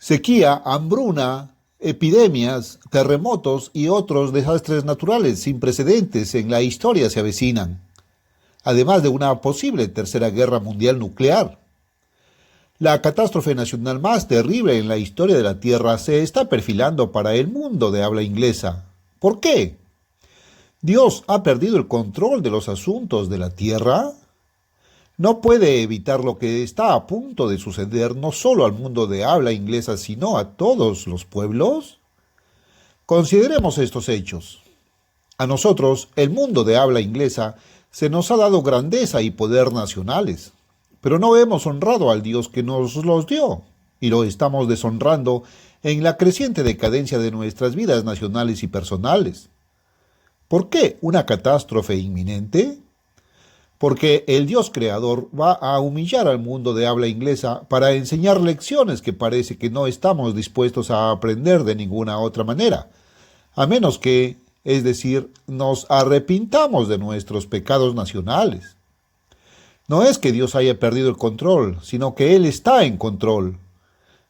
Sequía, hambruna, epidemias, terremotos y otros desastres naturales sin precedentes en la historia se avecinan, además de una posible tercera guerra mundial nuclear. La catástrofe nacional más terrible en la historia de la Tierra se está perfilando para el mundo de habla inglesa. ¿Por qué? ¿Dios ha perdido el control de los asuntos de la Tierra? ¿No puede evitar lo que está a punto de suceder no solo al mundo de habla inglesa, sino a todos los pueblos? Consideremos estos hechos. A nosotros, el mundo de habla inglesa, se nos ha dado grandeza y poder nacionales, pero no hemos honrado al Dios que nos los dio, y lo estamos deshonrando en la creciente decadencia de nuestras vidas nacionales y personales. ¿Por qué una catástrofe inminente? Porque el Dios creador va a humillar al mundo de habla inglesa para enseñar lecciones que parece que no estamos dispuestos a aprender de ninguna otra manera, a menos que, es decir, nos arrepintamos de nuestros pecados nacionales. No es que Dios haya perdido el control, sino que Él está en control.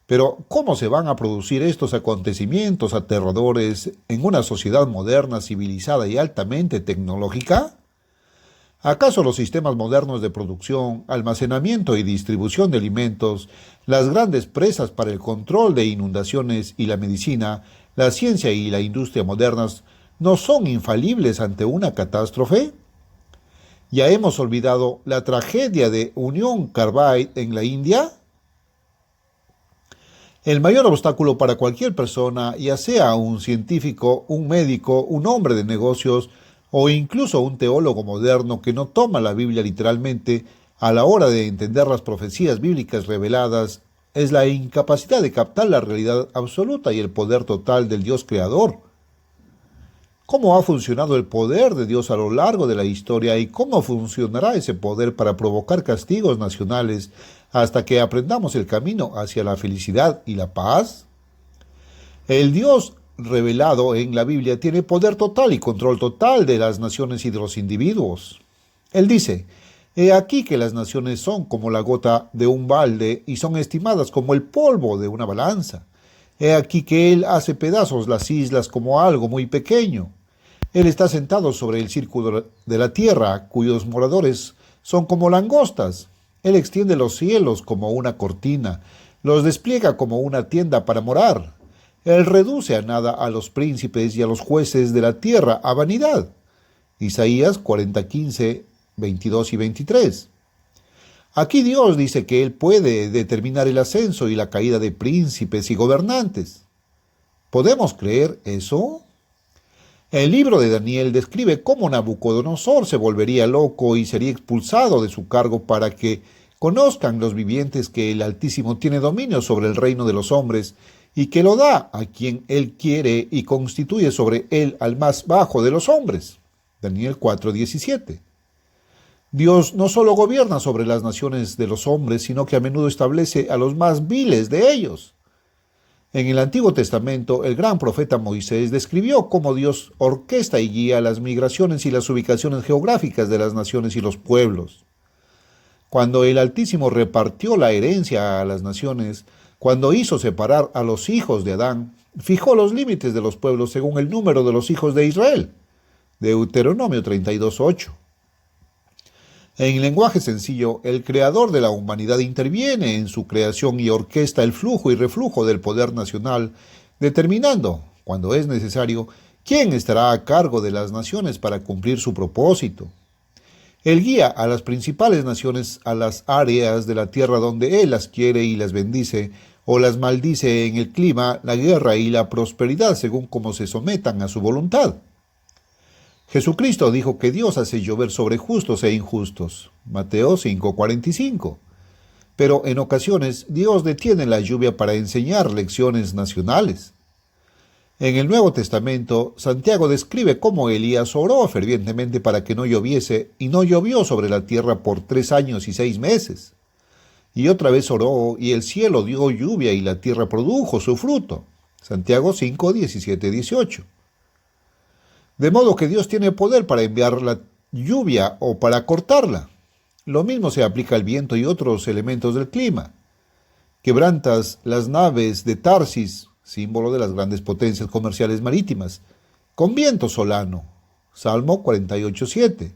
Pero, ¿cómo se van a producir estos acontecimientos aterradores en una sociedad moderna, civilizada y altamente tecnológica? ¿Acaso los sistemas modernos de producción, almacenamiento y distribución de alimentos, las grandes presas para el control de inundaciones y la medicina, la ciencia y la industria modernas no son infalibles ante una catástrofe? ¿Ya hemos olvidado la tragedia de Union Carbide en la India? El mayor obstáculo para cualquier persona, ya sea un científico, un médico, un hombre de negocios o incluso un teólogo moderno que no toma la Biblia literalmente a la hora de entender las profecías bíblicas reveladas, es la incapacidad de captar la realidad absoluta y el poder total del Dios creador. ¿Cómo ha funcionado el poder de Dios a lo largo de la historia y cómo funcionará ese poder para provocar castigos nacionales hasta que aprendamos el camino hacia la felicidad y la paz? El Dios revelado en la Biblia tiene poder total y control total de las naciones y de los individuos. Él dice: «He aquí que las naciones son como la gota de un balde y son estimadas como el polvo de una balanza. He aquí que Él hace pedazos las islas como algo muy pequeño. Él está sentado sobre el círculo de la tierra, cuyos moradores son como langostas. Él extiende los cielos como una cortina, los despliega como una tienda para morar. Él reduce a nada a los príncipes y a los jueces de la tierra a vanidad». Isaías 40:15, 22 y 23. Aquí Dios dice que Él puede determinar el ascenso y la caída de príncipes y gobernantes. ¿Podemos creer eso? El libro de Daniel describe cómo Nabucodonosor se volvería loco y sería expulsado de su cargo para que conozcan los vivientes que el Altísimo tiene dominio sobre el reino de los hombres y que lo da a quien Él quiere y constituye sobre él al más bajo de los hombres. Daniel 4:17. Dios no solo gobierna sobre las naciones de los hombres, sino que a menudo establece a los más viles de ellos. En el Antiguo Testamento, el gran profeta Moisés describió cómo Dios orquesta y guía las migraciones y las ubicaciones geográficas de las naciones y los pueblos. Cuando el Altísimo repartió la herencia a las naciones, cuando hizo separar a los hijos de Adán, fijó los límites de los pueblos según el número de los hijos de Israel. Deuteronomio 32:8. En lenguaje sencillo, el creador de la humanidad interviene en su creación y orquesta el flujo y reflujo del poder nacional, determinando, cuando es necesario, quién estará a cargo de las naciones para cumplir su propósito. Él guía a las principales naciones a las áreas de la tierra donde Él las quiere y las bendice, o las maldice en el clima, la guerra y la prosperidad según cómo se sometan a su voluntad. Jesucristo dijo que Dios hace llover sobre justos e injustos. Mateo 5:45. Pero en ocasiones Dios detiene la lluvia para enseñar lecciones nacionales. En el Nuevo Testamento, Santiago describe cómo Elías oró fervientemente para que no lloviese, y no llovió sobre la tierra por 3 años y 6 meses. Y otra vez oró, y el cielo dio lluvia y la tierra produjo su fruto. Santiago 5:17-18. De modo que Dios tiene poder para enviar la lluvia o para cortarla. Lo mismo se aplica al viento y otros elementos del clima. Quebrantas las naves de Tarsis, símbolo de las grandes potencias comerciales marítimas, con viento solano. Salmo 48:7.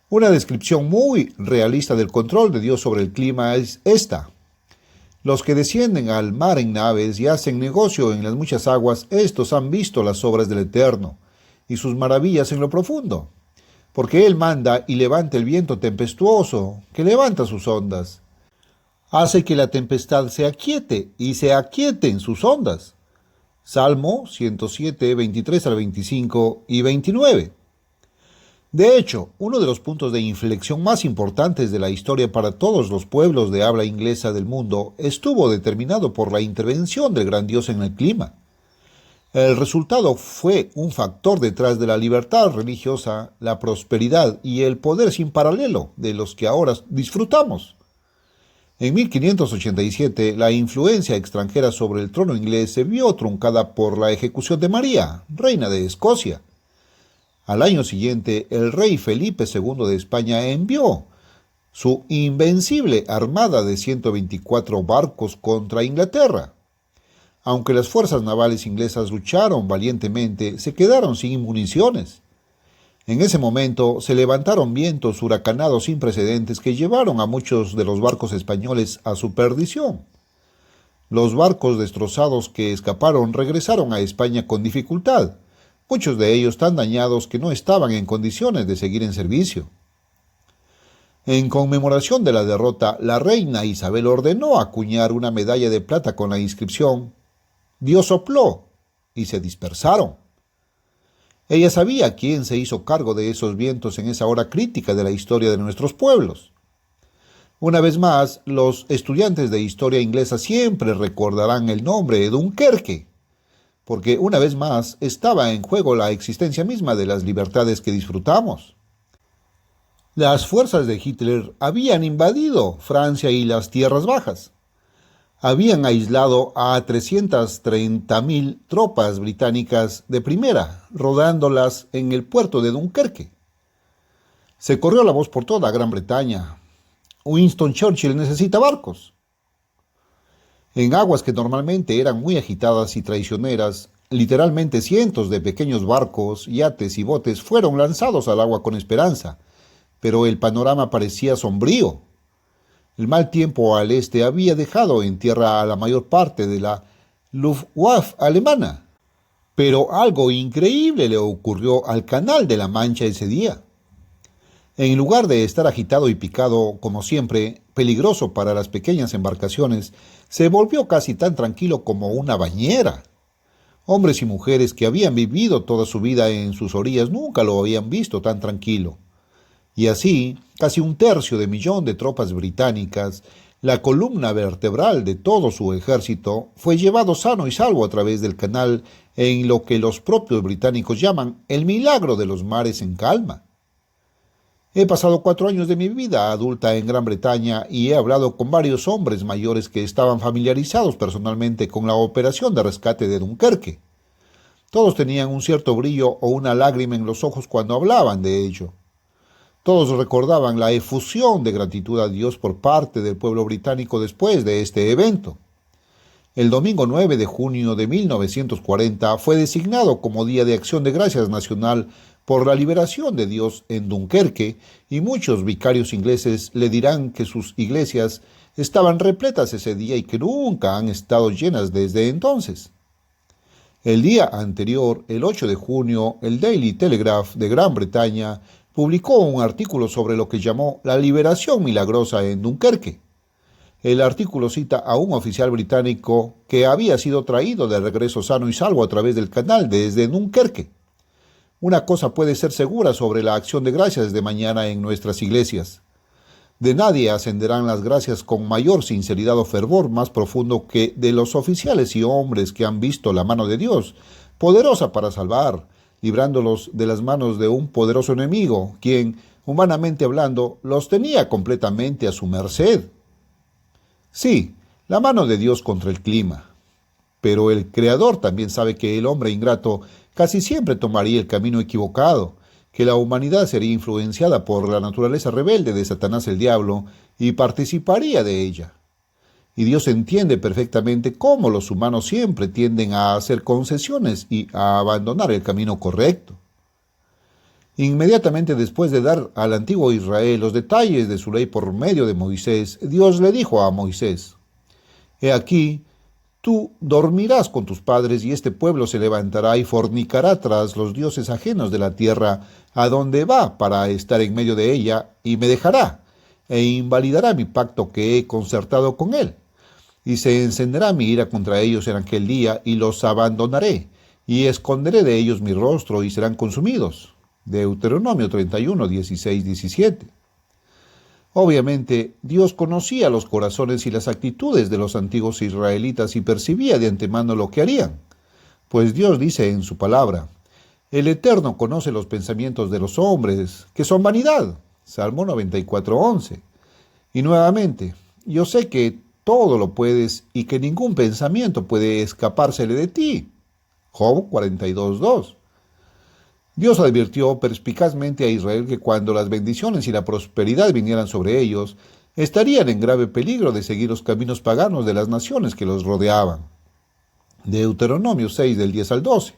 Una descripción muy realista del control de Dios sobre el clima es esta. Los que descienden al mar en naves y hacen negocio en las muchas aguas, estos han visto las obras del Eterno y sus maravillas en lo profundo. Porque Él manda y levanta el viento tempestuoso, que levanta sus ondas. Hace que la tempestad se aquiete y se aquieten sus ondas. Salmo 107, 23 al 25 y 29. De hecho, uno de los puntos de inflexión más importantes de la historia para todos los pueblos de habla inglesa del mundo estuvo determinado por la intervención del gran Dios en el clima. El resultado fue un factor detrás de la libertad religiosa, la prosperidad y el poder sin paralelo de los que ahora disfrutamos. En 1587, la influencia extranjera sobre el trono inglés se vio truncada por la ejecución de María, reina de Escocia. Al año siguiente, el rey Felipe II de España envió su invencible armada de 124 barcos contra Inglaterra. Aunque las fuerzas navales inglesas lucharon valientemente, se quedaron sin municiones. En ese momento se levantaron vientos huracanados sin precedentes que llevaron a muchos de los barcos españoles a su perdición. Los barcos destrozados que escaparon regresaron a España con dificultad, muchos de ellos tan dañados que no estaban en condiciones de seguir en servicio. En conmemoración de la derrota, la reina Isabel ordenó acuñar una medalla de plata con la inscripción «Dios sopló» y se dispersaron. Ella sabía quién se hizo cargo de esos vientos en esa hora crítica de la historia de nuestros pueblos. Una vez más, los estudiantes de historia inglesa siempre recordarán el nombre de Dunkerque, porque una vez más estaba en juego la existencia misma de las libertades que disfrutamos. Las fuerzas de Hitler habían invadido Francia y las Tierras Bajas. Habían aislado a 330.000 tropas británicas de primera, rodándolas en el puerto de Dunkerque. Se corrió la voz por toda Gran Bretaña. Winston Churchill necesita barcos. En aguas que normalmente eran muy agitadas y traicioneras, literalmente cientos de pequeños barcos, yates y botes fueron lanzados al agua con esperanza, pero el panorama parecía sombrío. El mal tiempo al este había dejado en tierra a la mayor parte de la Luftwaffe alemana, pero algo increíble le ocurrió al Canal de la Mancha ese día. En lugar de estar agitado y picado, como siempre, peligroso para las pequeñas embarcaciones, se volvió casi tan tranquilo como una bañera. Hombres y mujeres que habían vivido toda su vida en sus orillas nunca lo habían visto tan tranquilo. Y así, casi 1/3 de tropas británicas, la columna vertebral de todo su ejército, fue llevado sano y salvo a través del canal en lo que los propios británicos llaman el milagro de los mares en calma. He pasado 4 años de mi vida adulta en Gran Bretaña y he hablado con varios hombres mayores que estaban familiarizados personalmente con la operación de rescate de Dunkerque. Todos tenían un cierto brillo o una lágrima en los ojos cuando hablaban de ello. Todos recordaban la efusión de gratitud a Dios por parte del pueblo británico después de este evento. El domingo 9 de junio de 1940 fue designado como Día de Acción de Gracias Nacional por la liberación de Dios en Dunkerque, y muchos vicarios ingleses le dirán que sus iglesias estaban repletas ese día y que nunca han estado llenas desde entonces. El día anterior, el 8 de junio, el Daily Telegraph de Gran Bretaña publicó un artículo sobre lo que llamó la liberación milagrosa en Dunkerque. El artículo cita a un oficial británico que había sido traído de regreso sano y salvo a través del canal desde Dunkerque. Una cosa puede ser segura sobre la acción de gracias de mañana en nuestras iglesias. De nadie ascenderán las gracias con mayor sinceridad o fervor más profundo que de los oficiales y hombres que han visto la mano de Dios, poderosa para salvar, librándolos de las manos de un poderoso enemigo, quien, humanamente hablando, los tenía completamente a su merced. Sí, la mano de Dios contra el clima. Pero el Creador también sabe que el hombre ingrato casi siempre tomaría el camino equivocado, que la humanidad sería influenciada por la naturaleza rebelde de Satanás el diablo y participaría de ella. Y Dios entiende perfectamente cómo los humanos siempre tienden a hacer concesiones y a abandonar el camino correcto. Inmediatamente después de dar al antiguo Israel los detalles de su ley por medio de Moisés, Dios le dijo a Moisés: He aquí, tú dormirás con tus padres y este pueblo se levantará y fornicará tras los dioses ajenos de la tierra a donde va para estar en medio de ella, y me dejará e invalidará mi pacto que he concertado con él. Y se encenderá mi ira contra ellos en aquel día, y los abandonaré, y esconderé de ellos mi rostro, y serán consumidos. Deuteronomio 31, 16, 17. Obviamente, Dios conocía los corazones y las actitudes de los antiguos israelitas y percibía de antemano lo que harían. Pues Dios dice en su palabra: El Eterno conoce los pensamientos de los hombres, que son vanidad. Salmo 94, 11. Y nuevamente, yo sé que todo lo puedes y que ningún pensamiento puede escapársele de ti. Job 42, 2. Dios advirtió perspicazmente a Israel que cuando las bendiciones y la prosperidad vinieran sobre ellos, estarían en grave peligro de seguir los caminos paganos de las naciones que los rodeaban. Deuteronomio 6, del 10 al 12.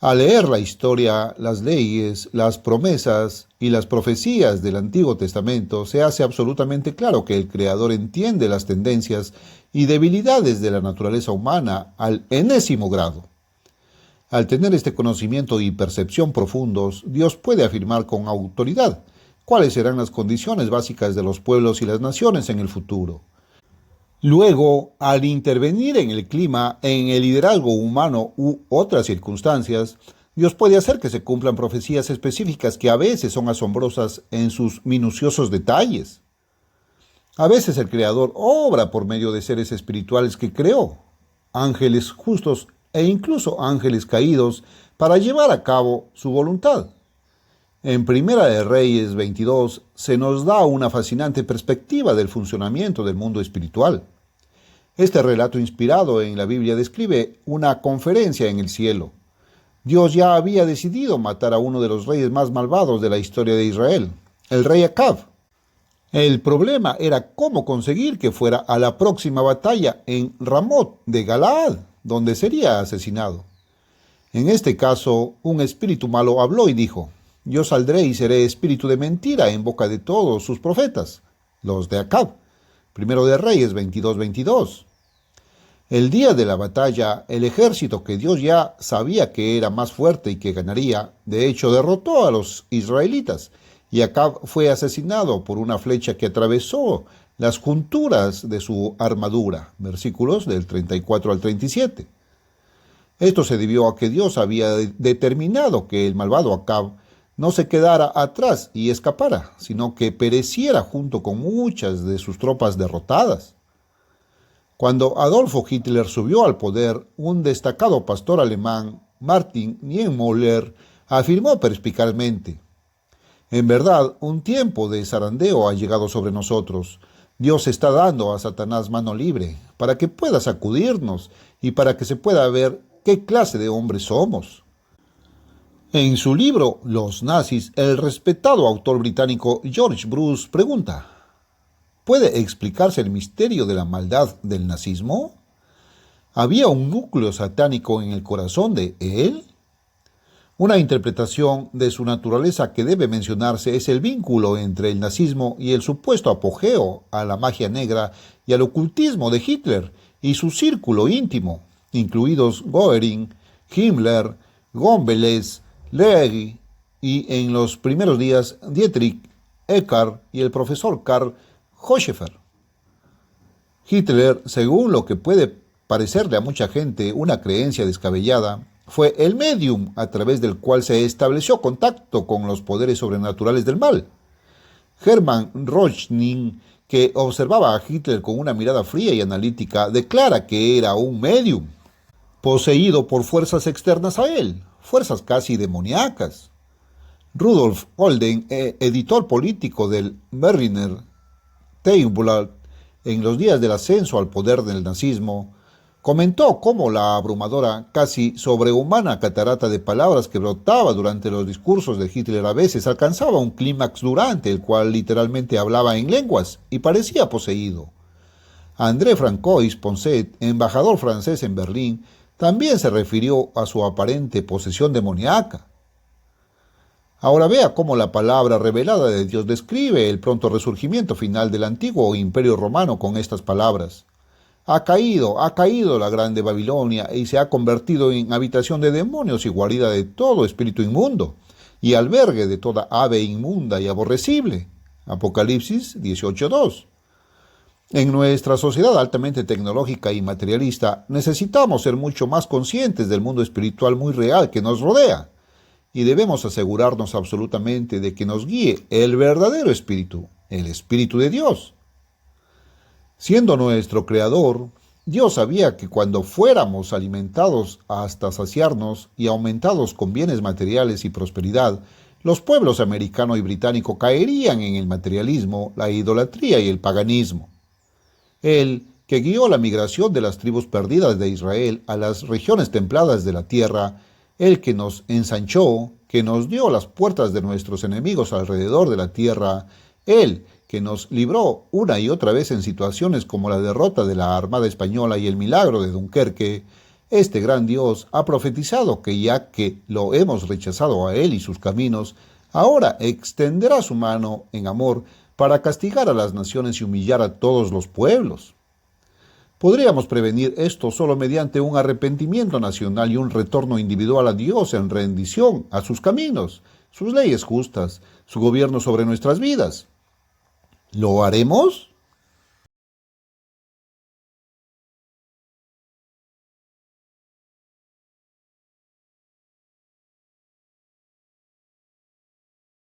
Al leer la historia, las leyes, las promesas y las profecías del Antiguo Testamento, se hace absolutamente claro que el Creador entiende las tendencias y debilidades de la naturaleza humana al enésimo grado. Al tener este conocimiento y percepción profundos, Dios puede afirmar con autoridad cuáles serán las condiciones básicas de los pueblos y las naciones en el futuro. Luego, al intervenir en el clima, en el liderazgo humano u otras circunstancias, Dios puede hacer que se cumplan profecías específicas que a veces son asombrosas en sus minuciosos detalles. A veces el Creador obra por medio de seres espirituales que creó, ángeles justos e incluso ángeles caídos, para llevar a cabo su voluntad. En Primera de Reyes 22 se nos da una fascinante perspectiva del funcionamiento del mundo espiritual. Este relato inspirado en la Biblia describe una conferencia en el cielo. Dios ya había decidido matar a uno de los reyes más malvados de la historia de Israel, el rey Acab. El problema era cómo conseguir que fuera a la próxima batalla en Ramot de Galaad, donde sería asesinado. En este caso, un espíritu malo habló y dijo: Yo saldré y seré espíritu de mentira en boca de todos sus profetas, los de Acab. Primero de Reyes 22, 22. El día de la batalla, el ejército que Dios ya sabía que era más fuerte y que ganaría, de hecho derrotó a los israelitas, y Acab fue asesinado por una flecha que atravesó las junturas de su armadura. Versículos del 34 al 37. Esto se debió a que Dios había determinado que el malvado Acab no se quedara atrás y escapara, sino que pereciera junto con muchas de sus tropas derrotadas. Cuando Adolfo Hitler subió al poder, un destacado pastor alemán, Martin Niemöller, afirmó perspicazmente: En verdad, un tiempo de zarandeo ha llegado sobre nosotros. Dios está dando a Satanás mano libre para que pueda sacudirnos y para que se pueda ver qué clase de hombres somos. En su libro Los nazis, el respetado autor británico George Bruce pregunta: ¿puede explicarse el misterio de la maldad del nazismo? ¿Había un núcleo satánico en el corazón de él? Una interpretación de su naturaleza que debe mencionarse es el vínculo entre el nazismo y el supuesto apogeo a la magia negra y al ocultismo de Hitler y su círculo íntimo, incluidos Göring, Himmler, Goebbels, Leahy y en los primeros días Dietrich Eckart y el profesor Karl Hochefer. Hitler, según lo que puede parecerle a mucha gente una creencia descabellada, fue el medium a través del cual se estableció contacto con los poderes sobrenaturales del mal. Hermann Röchning, que observaba a Hitler con una mirada fría y analítica, declara que era un medium, poseído por fuerzas externas a él, fuerzas casi demoníacas. Rudolf Olden, editor político del Berliner Tageblatt, en los días del ascenso al poder del nazismo, comentó cómo la abrumadora, casi sobrehumana catarata de palabras que brotaba durante los discursos de Hitler a veces alcanzaba un clímax durante el cual literalmente hablaba en lenguas y parecía poseído. André Francois Poncet, embajador francés en Berlín, también se refirió a su aparente posesión demoníaca. Ahora vea cómo la palabra revelada de Dios describe el pronto resurgimiento final del antiguo imperio romano con estas palabras. Ha caído la grande Babilonia y se ha convertido en habitación de demonios y guarida de todo espíritu inmundo y albergue de toda ave inmunda y aborrecible. Apocalipsis 18:2. En nuestra sociedad altamente tecnológica y materialista necesitamos ser mucho más conscientes del mundo espiritual muy real que nos rodea y debemos asegurarnos absolutamente de que nos guíe el verdadero espíritu, el Espíritu de Dios. Siendo nuestro Creador, Dios sabía que cuando fuéramos alimentados hasta saciarnos y aumentados con bienes materiales y prosperidad, los pueblos americano y británico caerían en el materialismo, la idolatría y el paganismo. Él, que guió la migración de las tribus perdidas de Israel a las regiones templadas de la tierra, Él que nos ensanchó, que nos dio las puertas de nuestros enemigos alrededor de la tierra, Él que nos libró una y otra vez en situaciones como la derrota de la Armada Española y el milagro de Dunkerque, este gran Dios ha profetizado que ya que lo hemos rechazado a Él y sus caminos, ahora extenderá su mano en amor para castigar a las naciones y humillar a todos los pueblos. Podríamos prevenir esto solo mediante un arrepentimiento nacional y un retorno individual a Dios en rendición a sus caminos, sus leyes justas, su gobierno sobre nuestras vidas. ¿Lo haremos?